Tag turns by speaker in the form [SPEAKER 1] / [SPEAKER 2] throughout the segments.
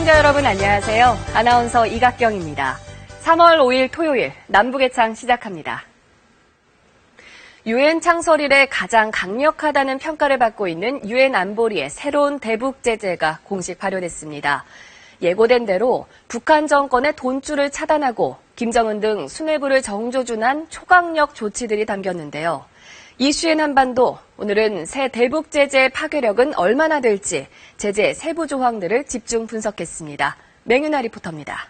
[SPEAKER 1] 시청자 여러분 안녕하세요. 아나운서 이각경입니다. 3월 5일 토요일 남북의 창 시작합니다. 유엔 창설일에 가장 강력하다는 평가를 받고 있는 유엔 안보리의 새로운 대북 제재가 공식 발효됐습니다. 예고된 대로 북한 정권의 돈줄을 차단하고 김정은 등 수뇌부를 정조준한 초강력 조치들이 담겼는데요. 이슈엔 한반도, 오늘은 새 대북 제재의 파괴력은 얼마나 될지 제재 세부 조항들을 집중 분석했습니다. 맹윤아 리포터입니다.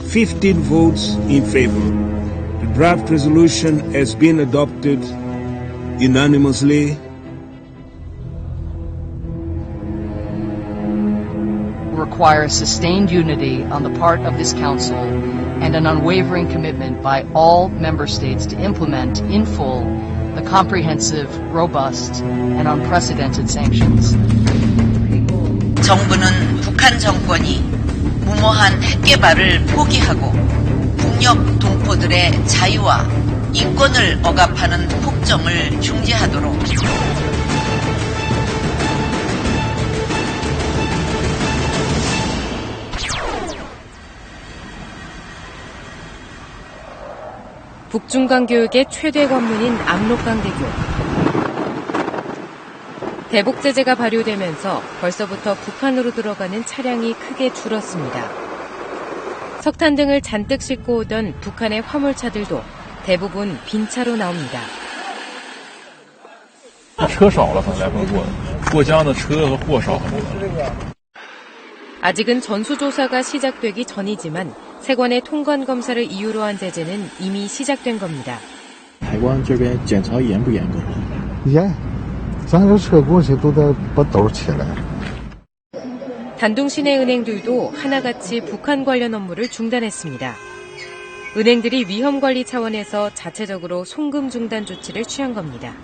[SPEAKER 2] (15 votes in favor). The draft resolution has been adopted unanimously.
[SPEAKER 3] Requires sustained unity on the part of this Council and an unwavering commitment by all member states to implement in full the comprehensive, robust, and unprecedented sanctions.
[SPEAKER 4] 정부는 북한 정권이 무모한 핵 개발을 포기하고 북녘 동포들의 자유와 인권을 억압하는 폭정을 중지하도록
[SPEAKER 5] 북중간 교육의 최대 관문인 압록강대교. 대북 제재가 발효되면서 벌써부터 북한으로 들어가는 차량이 크게 줄었습니다. 석탄 등을 잔뜩 싣고 오던 북한의 화물차들도 대부분 빈차로 나옵니다.
[SPEAKER 6] 车少了很来回过江的车和货少很多。
[SPEAKER 5] 아직은 전수조사가 시작되기 전이지만 세관의 통관 검사를 이유로 한 제재는 이미 시작된 겁니다.
[SPEAKER 7] 海关这边检查严不严格？
[SPEAKER 8] 严，咱这车过去都得把兜切来。
[SPEAKER 5] 단둥 시내 은행들도 하나같이 북한 관련 업무를 중단했습니다. 은행들이 위험 관리 차원에서 자체적으로 송금 중단 조치를 취한 겁니다.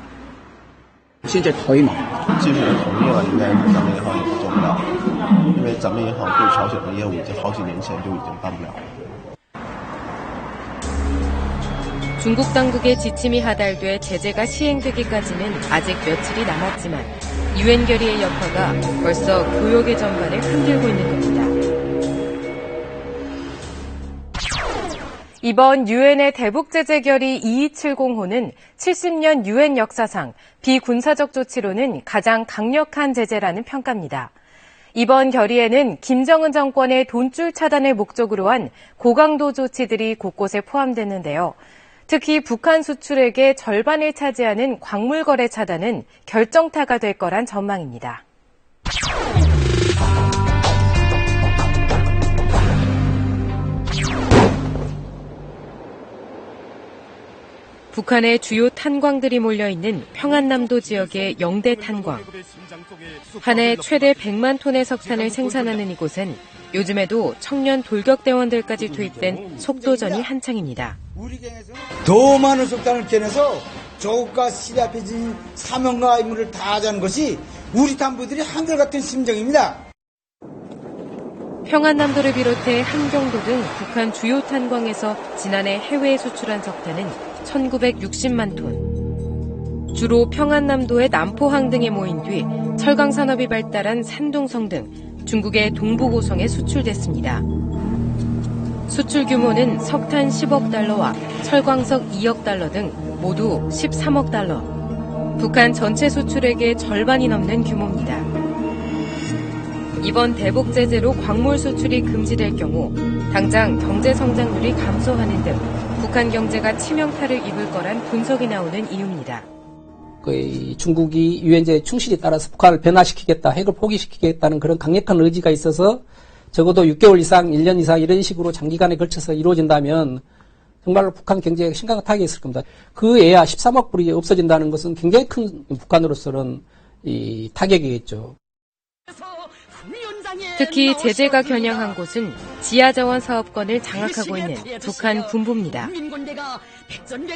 [SPEAKER 7] 现在可以吗？基本上同意了，应该咱们银行也不做不了，因为咱们银行对朝鲜的业务已经好几年前就已经办不了了。
[SPEAKER 5] 중국 당국의 지침이 하달돼 제재가 시행되기까지는 아직 며칠이 남았지만 유엔 결의의 여파가 벌써 교역의 전반을 흔들고 있는 겁니다. 이번 유엔의 대북 제재 결의 2270호는 70년 유엔 역사상 비군사적 조치로는 가장 강력한 제재라는 평가입니다. 이번 결의에는 김정은 정권의 돈줄 차단을 목적으로 한 고강도 조치들이 곳곳에 포함됐는데요. 특히 북한 수출액의 절반을 차지하는 광물 거래 차단은 결정타가 될 거란 전망입니다. 북한의 주요 탄광들이 몰려있는 평안남도 지역의 영대 탄광. 한 해 최대 100만 톤의 석탄을 생산하는 이곳은 요즘에도 청년 돌격대원들까지 투입된 속도전이 한창입니다.
[SPEAKER 9] 더 많은 석탄을 캐내서 조국과 시리 앞에 진 사명과 임무를 다하자는 것이 우리 탐부들이 한결같은 심정입니다.
[SPEAKER 5] 평안남도를 비롯해 함경도 등 북한 주요 탄광에서 지난해 해외에 수출한 석탄은 1960만 톤. 주로 평안남도의 남포항 등에 모인 뒤 철강 산업이 발달한 산둥성 등 중국의 동부고성에 수출됐습니다. 수출 규모는 석탄 10억 달러와 철광석 2억 달러 등 모두 13억 달러. 북한 전체 수출액의 절반이 넘는 규모입니다. 이번 대북 제재로 광물 수출이 금지될 경우 당장 경제 성장률이 감소하는 등 북한 경제가 치명타를 입을 거란 분석이 나오는 이유입니다.
[SPEAKER 10] 중국이 유엔제에 충실히 따라서 북한을 변화시키겠다, 핵을 포기시키겠다는 그런 강력한 의지가 있어서 적어도 6개월 이상, 1년 이상 이런 식으로 장기간에 걸쳐서 이루어진다면 정말로 북한 경제가 심각한 타격이 있을 겁니다. 그 애야 13억 불이 없어진다는 것은 굉장히 큰 북한으로서는 이 타격이겠죠.
[SPEAKER 5] 특히 제재가 겨냥한 곳은 지하자원 사업권을 장악하고 있는 북한 군부입니다.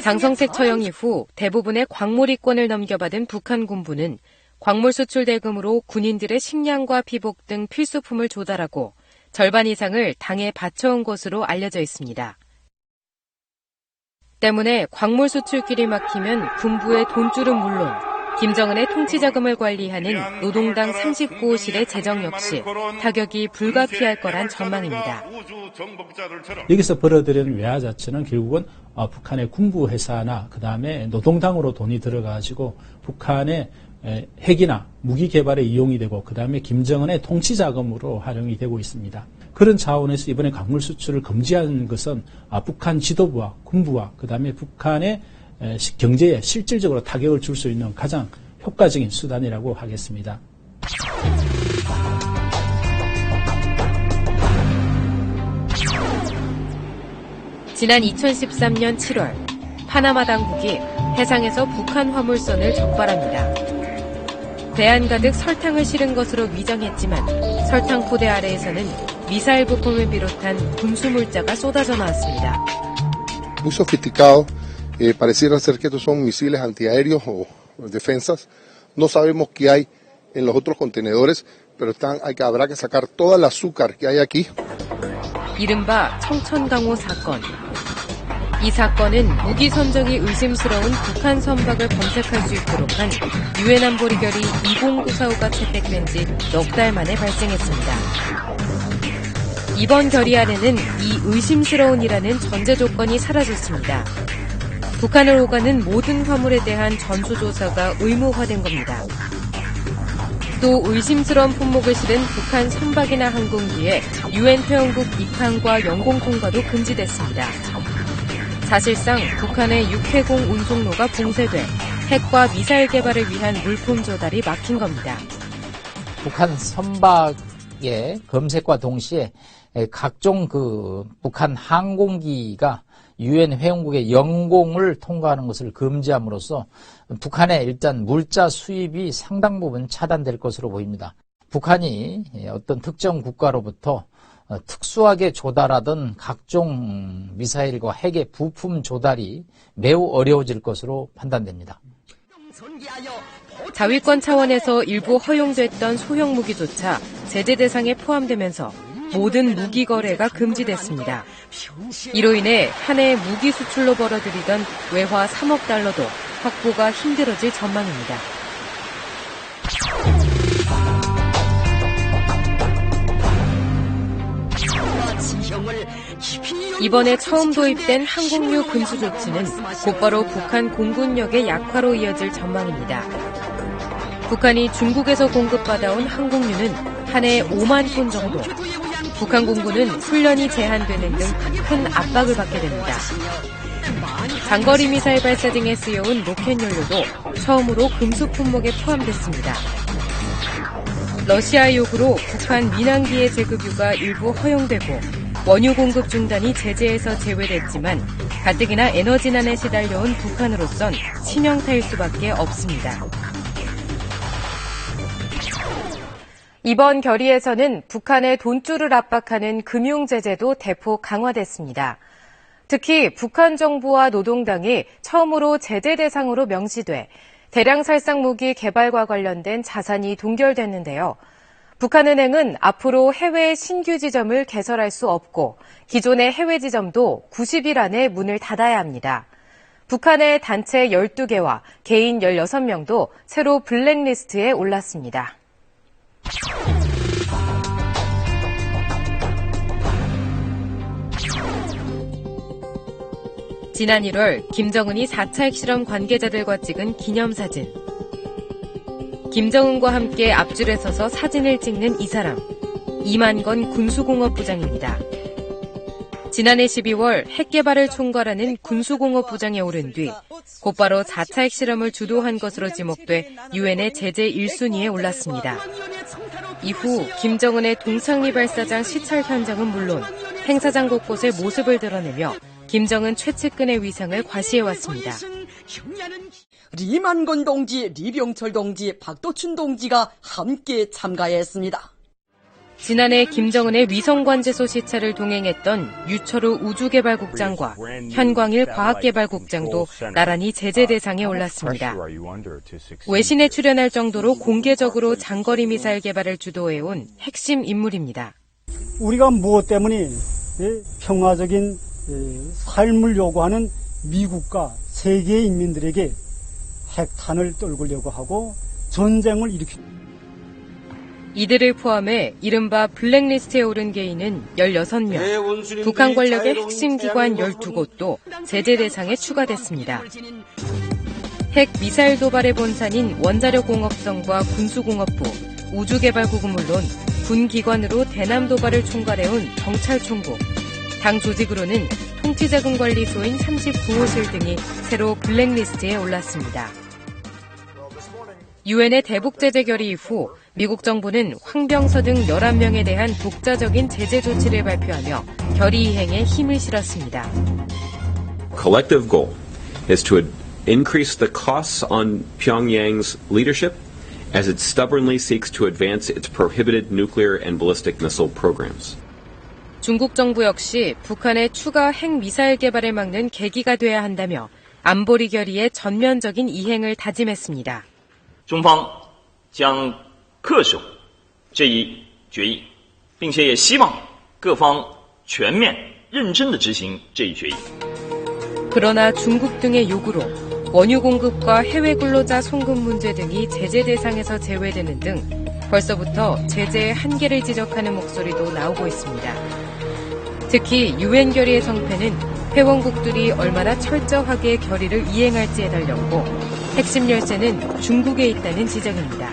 [SPEAKER 5] 장성택 처형 이후 대부분의 광물 이권을 넘겨받은 북한 군부는 광물 수출 대금으로 군인들의 식량과 피복 등 필수품을 조달하고 절반 이상을 당에 바쳐온 것으로 알려져 있습니다. 때문에 광물 수출길이 막히면 군부의 돈줄은 물론 김정은의 통치 자금을 관리하는 노동당 상식보호실의 재정 역시 타격이 불가피할 거란 전망입니다.
[SPEAKER 11] 여기서 벌어들이는 외화 자체는 결국은 북한의 군부 회사나 그다음에 노동당으로 돈이 들어가지고 북한의 핵이나 무기 개발에 이용이 되고 그다음에 김정은의 통치 자금으로 활용이 되고 있습니다. 그런 차원에서 이번에 광물 수출을 금지한 것은 북한 지도부와 군부와 그다음에 북한의 경제에 실질적으로 타격을 줄 수 있는 가장 효과적인 수단이라고 하겠습니다.
[SPEAKER 5] 지난 2013년 7월 파나마 당국이 해상에서 북한 화물선을 적발합니다. 배안 가득 설탕을 실은 것으로 위장했지만 설탕 포대 아래에서는 미사일 부품을 비롯한 군수 물자가 쏟아져 나왔습니다.
[SPEAKER 12] Muy sofisticado. Pareciera ser que estos son misiles antiaéreos o defensas. No sabemos qué hay en los otros contenedores, pero habrá que sacar toda el azúcar que hay aquí.
[SPEAKER 5] 이른바 청천강호 사건. 이 사건은 무기 선적이 의심스러운 북한 선박을 검색할 수 있도록 한 유엔 안보리결의 20945가 채택된 지 넉 달 만에 발생했습니다. 이번 결의안에는 이 의심스러운이라는 전제 조건이 사라졌습니다. 북한을 오가는 모든 화물에 대한 전수조사가 의무화된 겁니다. 또 의심스러운 품목을 실은 북한 선박이나 항공기에 유엔 회원국 입항과 영공 통과도 금지됐습니다. 사실상 북한의 육해공 운송로가 봉쇄돼 핵과 미사일 개발을 위한 물품 조달이 막힌 겁니다.
[SPEAKER 13] 북한 선박의 검색과 동시에 각종 북한 항공기가 유엔 회원국의 영공을 통과하는 것을 금지함으로써 북한의 일단 물자 수입이 상당 부분 차단될 것으로 보입니다. 북한이 어떤 특정 국가로부터 특수하게 조달하던 각종 미사일과 핵의 부품 조달이 매우 어려워질 것으로 판단됩니다.
[SPEAKER 5] 자위권 차원에서 일부 허용됐던 소형 무기조차 제재 대상에 포함되면서 모든 무기 거래가 금지됐습니다. 이로 인해 한 해 무기 수출로 벌어들이던 외화 3억 달러도 확보가 힘들어질 전망입니다. 이번에 처음 도입된 항공유 금수 조치는 곧바로 북한 공군력의 약화로 이어질 전망입니다. 북한이 중국에서 공급받아온 항공유는 한 해 5만 톤 정도, 북한 공군은 훈련이 제한되는 등 큰 압박을 받게 됩니다. 장거리 미사일 발사 등에 쓰여온 로켓 연료도 처음으로 금수 품목에 포함됐습니다. 러시아 요구로 북한 민항기의 제급유가 일부 허용되고 원유 공급 중단이 제재에서 제외됐지만 가뜩이나 에너지난에 시달려온 북한으로선 치명타일 수밖에 없습니다. 이번 결의에서는 북한의 돈줄을 압박하는 금융제재도 대폭 강화됐습니다. 특히 북한 정부와 노동당이 처음으로 제재 대상으로 명시돼 대량 살상 무기 개발과 관련된 자산이 동결됐는데요. 북한은행은 앞으로 해외 신규 지점을 개설할 수 없고 기존의 해외 지점도 90일 안에 문을 닫아야 합니다. 북한의 단체 12개와 개인 16명도 새로 블랙리스트에 올랐습니다. 지난 1월 김정은이 4차 핵실험 관계자들과 찍은 기념사진. 김정은과 함께 앞줄에 서서 사진을 찍는 이 사람, 이만건 군수공업부장입니다. 지난해 12월 핵개발을 총괄하는 군수공업부장에 오른 뒤 곧바로 4차 핵실험을 주도한 것으로 지목돼 유엔의 제재 1순위에 올랐습니다. 이후 김정은의 동창리 발사장 시찰 현장은 물론 행사장 곳곳에 모습을 드러내며 김정은 최측근의 위상을 과시해왔습니다.
[SPEAKER 14] 리만건 동지, 리병철 동지, 박도춘 동지가 함께 참가했습니다.
[SPEAKER 5] 지난해 김정은의 위성관제소 시찰을 동행했던 유철우 우주개발국장과 현광일 과학개발국장도 나란히 제재 대상에 올랐습니다. 외신에 출연할 정도로 공개적으로 장거리 미사일 개발을 주도해온 핵심 인물입니다.
[SPEAKER 15] 우리가 무엇 때문에 평화적인 삶을 요구하는 미국과 세계의 인민들에게 핵탄을 떨구려고 하고 전쟁을 일으킵니다.
[SPEAKER 5] 이들을 포함해 이른바 블랙리스트에 오른 개인은 16명, 북한 권력의 핵심 기관 12곳도 제재 대상에 추가됐습니다. 핵 미사일 도발의 본산인 원자력공업성과 군수공업부, 우주개발국은 물론 군 기관으로 대남 도발을 총괄해온 경찰총국, 당 조직으로는 통치자금관리소인 39호실 등이 새로 블랙리스트에 올랐습니다. 유엔의 대북 제재 결의 이후 미국 정부는 황병서 등 11명에 대한 독자적인 제재 조치를 발표하며 결의 이행에 힘을 실었습니다.
[SPEAKER 16] Collective goal is to increase the costs on Pyongyang's leadership as it stubbornly seeks to advance its prohibited nuclear and ballistic missile programs.
[SPEAKER 5] 중국 정부 역시 북한의 추가 핵 미사일 개발을 막는 계기가 돼야 한다며 안보리 결의의 전면적인 이행을 다짐했습니다.
[SPEAKER 17] 中方将恪守这一决议，并且也希望各方全面认真地执行这一决议.
[SPEAKER 5] 그러나 중국 등의 요구로 원유 공급과 해외 근로자 송금 문제 등이 제재 대상에서 제외되는 등 벌써부터 제재의 한계를 지적하는 목소리도 나오고 있습니다. 특히 유엔 결의의 성패는 회원국들이 얼마나 철저하게 결의를 이행할지에 달렸고 핵심 열쇠는 중국에 있다는 지적입니다.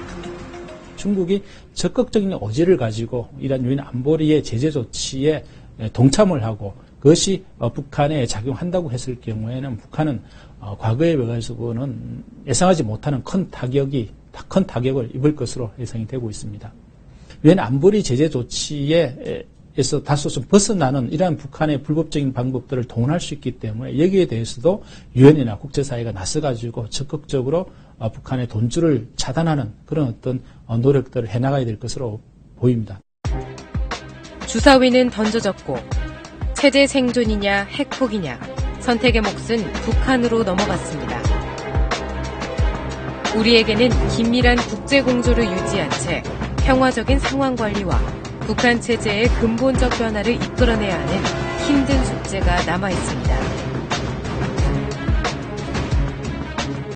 [SPEAKER 11] 중국이 적극적인 의지를 가지고 이런 유엔 안보리의 제재 조치에 동참을 하고 그것이 북한에 작용한다고 했을 경우에는 북한은 과거에 비해서는 예상하지 못하는 큰 타격을 입을 것으로 예상이 되고 있습니다. 유엔 안보리 제재 조치에서 다소 좀 벗어나는 이러한 북한의 불법적인 방법들을 동원할 수 있기 때문에 여기에 대해서도 유엔이나 국제사회가 나서가지고 적극적으로 북한의 돈줄을 차단하는 그런 어떤 노력들을 해나가야 될 것으로 보입니다.
[SPEAKER 5] 주사위는 던져졌고 체제 생존이냐 핵폭이냐 선택의 몫은 북한으로 넘어갔습니다. 우리에게는 긴밀한 국제공조를 유지한 채 평화적인 상황 관리와 북한 체제의 근본적 변화를 이끌어내야 하는 힘든 숙제가 남아 있습니다.